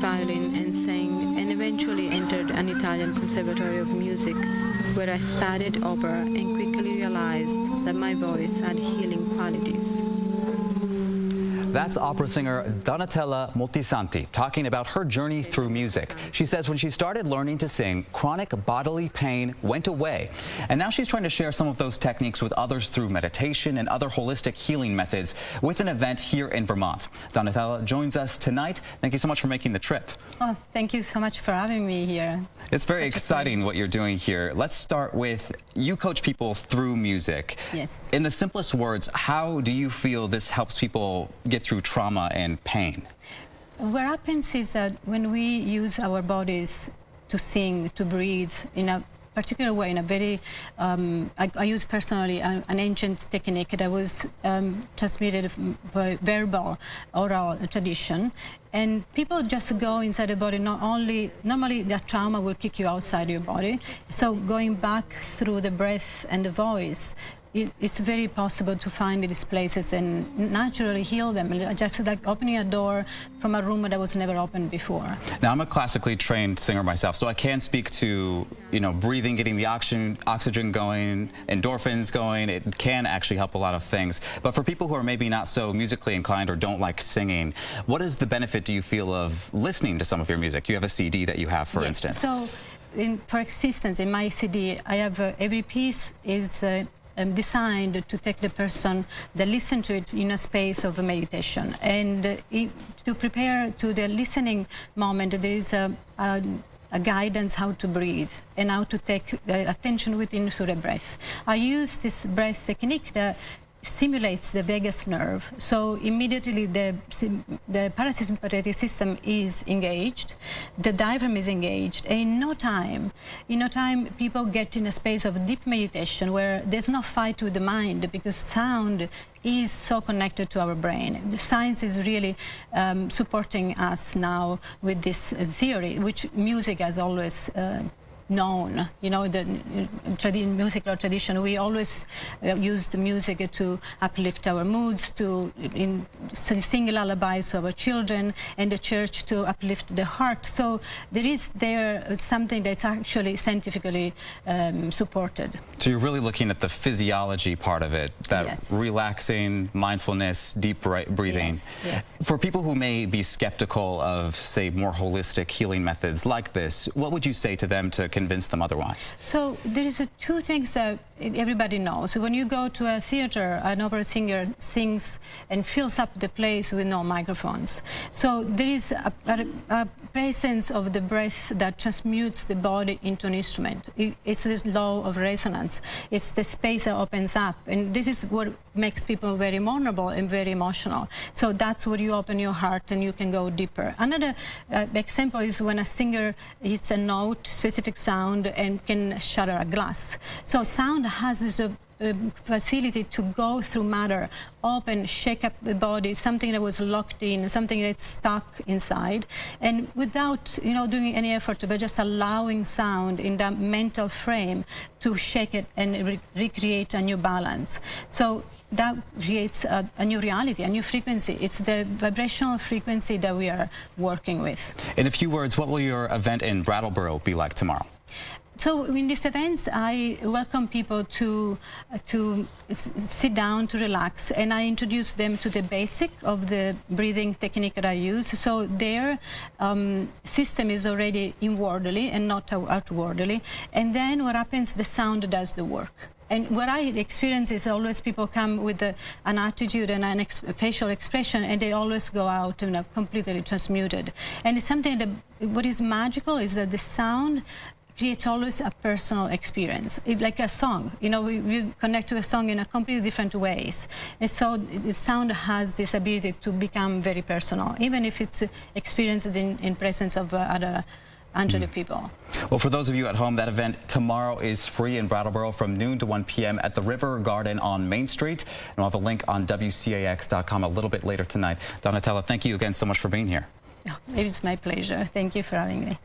violin and sang, and eventually entered an Italian conservatory of music, where I studied opera and quickly realized that my voice had healing qualities. That's opera singer Donatella Moltisanti talking about her journey through music. She says when she started learning to sing, chronic bodily pain went away. And now she's trying to share some of those techniques with others through meditation and other holistic healing methods with an event here in Vermont. Donatella joins us tonight. Thank you so much for making the trip. Oh, thank you so much for having me here. It's very exciting what you're doing here. Let's start with, you coach people through music. Yes. In the simplest words, how do you feel this helps people get through trauma and pain? What happens is that when we use our bodies to sing, to breathe in a particular way, in a very, I use personally an ancient technique that was transmitted by verbal, oral tradition. And people just go inside the body, normally the trauma will kick you outside your body. So going back through the breath and the voice, it's very possible to find these places and naturally heal them, just like opening a door from a room that was never opened before. Now, I'm a classically trained singer myself, so I can speak to, breathing, getting the oxygen going, endorphins going. It can actually help a lot of things. But for people who are maybe not so musically inclined or don't like singing, what is the benefit, do you feel, of listening to some of your music? You have a CD that you have, for instance. So, for instance, in my CD, I have every piece is designed to take the person that listen to it in a space of meditation. And to prepare to the listening moment, there is a guidance how to breathe and how to take the attention within through the breath. I use this breath technique that stimulates the vagus nerve, so immediately the parasympathetic system is engaged, the diaphragm is engaged, and in no time people get in a space of deep meditation where there's no fight with the mind, because sound is so connected to our brain. The science is really supporting us now with this theory, which music has always known. The musical tradition, we always use the music to uplift our moods, to sing lullabies to our children, and the church to uplift the heart. So there is something that's actually scientifically supported. So you're really looking at the physiology part of it, that yes. Relaxing, mindfulness, deep breathing. Yes. Yes. For people who may be skeptical of, say, more holistic healing methods like this, what would you say to them to convince them otherwise? So there is two things that everybody knows. So when you go to a theater, an opera singer sings and fills up the place with no microphones. So there is a presence of the breath that transmutes the body into an instrument. It's this law of resonance. It's the space that opens up, and this is what makes people very vulnerable and very emotional. So that's where you open your heart and you can go deeper. Another example is when a singer hits a note, specific sound, and can shatter a glass. So sound has this facility to go through matter, open, shake up the body, something that was locked in, something that's stuck inside, and without doing any effort, but just allowing sound in that mental frame to shake it and recreate a new balance. So that creates a new reality, a new frequency. It's the vibrational frequency that we are working with. In a few words, what will your event in Brattleboro be like tomorrow? So in these events, I welcome people to sit down, to relax, and I introduce them to the basic of the breathing technique that I use. So their system is already inwardly and not outwardly. And then what happens, the sound does the work. And what I experience is always people come with an attitude and a facial expression, and they always go out completely transmuted. And it's something that, what is magical is that the sound creates always a personal experience. It's like a song. We connect to a song in a completely different ways. And so the sound has this ability to become very personal, even if it's experienced in presence of other angelic people. Well, for those of you at home, that event tomorrow is free in Brattleboro from noon to 1 p.m. at the River Garden on Main Street. And we'll have a link on WCAX.com a little bit later tonight. Donatella, thank you again so much for being here. Oh, it was my pleasure. Thank you for having me.